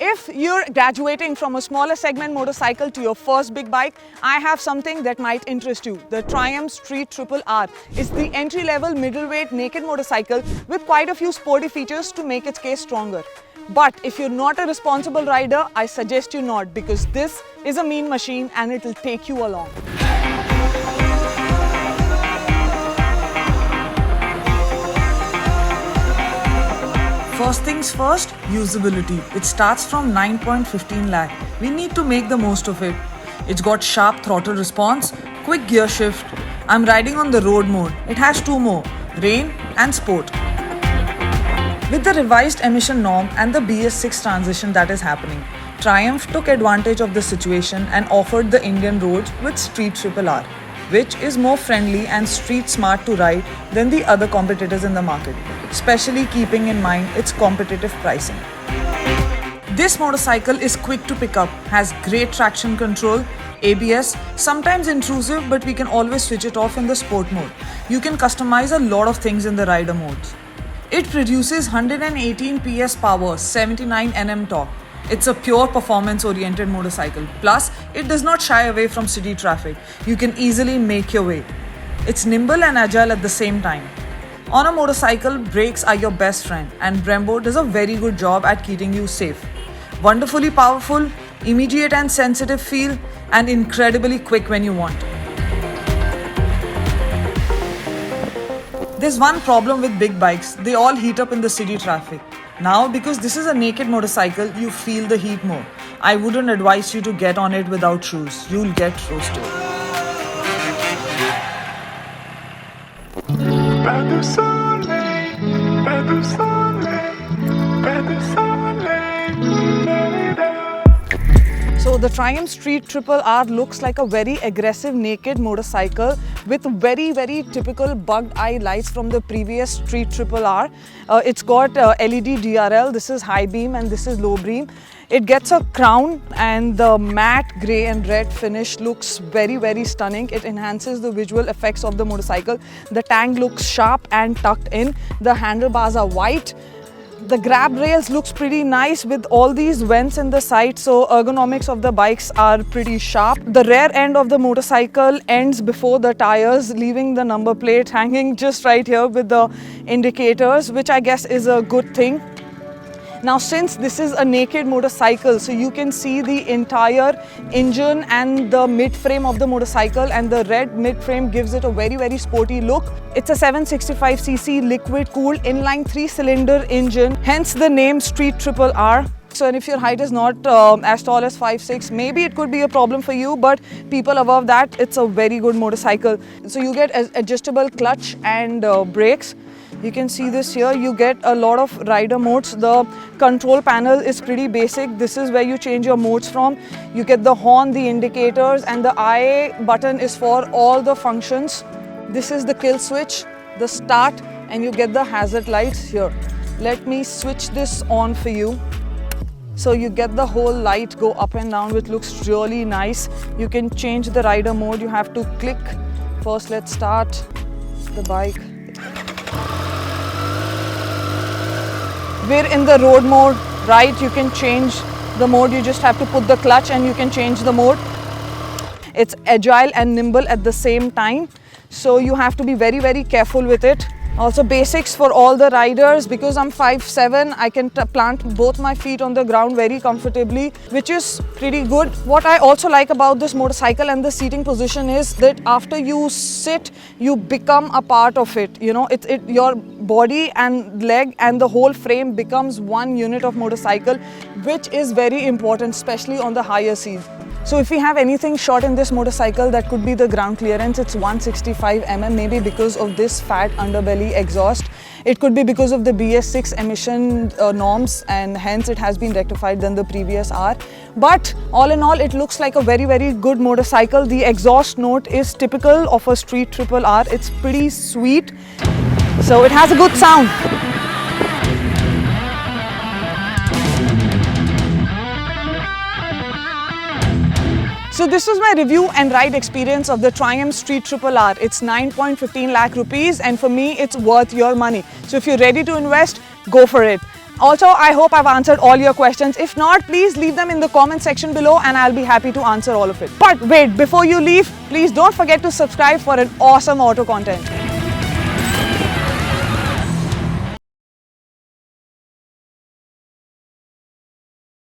If you're graduating from a smaller segment motorcycle to your first big bike, I have something that might interest you. The Triumph Street Triple R is the entry-level middleweight naked motorcycle with quite a few sporty features to make its case stronger. But if you're not a responsible rider, I suggest you not, because this is a mean machine and it'll take you along. First things first, usability. It starts from 9.15 lakh. We need to make the most of it. It's got sharp throttle response, quick gear shift. I'm riding on the road mode. It has two more, rain and sport. With the revised emission norm and the BS6 transition that is happening, Triumph took advantage of the situation and offered the Indian roads with Street Triple R, which is more friendly and street smart to ride than the other competitors in the market, especially keeping in mind its competitive pricing. This motorcycle is quick to pick up, has great traction control, ABS, sometimes intrusive, but we can always switch it off in the sport mode. You can customize a lot of things in the rider modes. It produces 118 PS power, 79 Nm torque. It's a pure performance-oriented motorcycle. Plus, it does not shy away from city traffic. You can easily make your way. It's nimble and agile at the same time. On a motorcycle, brakes are your best friend, and Brembo does a very good job at keeping you safe. Wonderfully powerful, immediate and sensitive feel, and incredibly quick when you want. There's one problem with big bikes, they all heat up in the city traffic. Now, because this is a naked motorcycle, you feel the heat more. I wouldn't advise you to get on it without shoes. You'll get roasted. So the Triumph Street Triple R looks like a very aggressive naked motorcycle with very typical bugged eye lights from the previous Street Triple R. It's got LED DRL, this is high beam and this is low beam. It gets a crown and the matte grey and red finish looks very stunning. It enhances the visual effects of the motorcycle. The tank looks sharp and tucked in. The handlebars are white. The grab rails looks pretty nice with all these vents in the side, so ergonomics of the bikes are pretty sharp. The rear end of the motorcycle ends before the tires, leaving the number plate hanging just right here with the indicators, which I guess is a good thing. Now, since this is a naked motorcycle, so you can see the entire engine and the mid-frame of the motorcycle, and the red mid-frame gives it a very sporty look. It's a 765cc liquid-cooled inline 3-cylinder engine, hence the name Street Triple R. So, and if your height is not as tall as 5'6", maybe it could be a problem for you, but people above that, it's a very good motorcycle. So you get adjustable clutch and brakes. You can see this here, you get a lot of rider modes. The control panel is pretty basic. This is where you change your modes from. You get the horn, the indicators, and the I button is for all the functions. This is the kill switch, the start, and you get the hazard lights here. Let me switch this on for you. So you get the whole light go up and down, which looks really nice. You can change the rider mode. You have to click. First, let's start the bike. We're in the road mode, right? You can change the mode. You just have to put the clutch and you can change the mode. It's agile and nimble at the same time. So you have to be very careful with it. Also basics for all the riders, because I'm 5'7", I can plant both my feet on the ground very comfortably, which is pretty good. What I also like about this motorcycle and the seating position is that after you sit, you become a part of it. You know, your body and leg and the whole frame becomes one unit of motorcycle, which is very important, especially on the higher seats. So if we have anything short in this motorcycle, that could be the ground clearance. It's 165 mm, maybe because of this fat underbelly exhaust. It could be because of the BS6 emission norms, and hence it has been rectified than the previous R. But all in all, it looks like a very good motorcycle. The exhaust note is typical of a Street Triple R. It's pretty sweet. So it has a good sound. So this was my review and ride experience of the Triumph Street Triple R. It's 9.15 lakh rupees, and for me it's worth your money. So if you're ready to invest, go for it. Also, I hope I've answered all your questions. If not, please leave them in the comment section below and I'll be happy to answer all of it. But wait, before you leave, please don't forget to subscribe for an awesome auto content.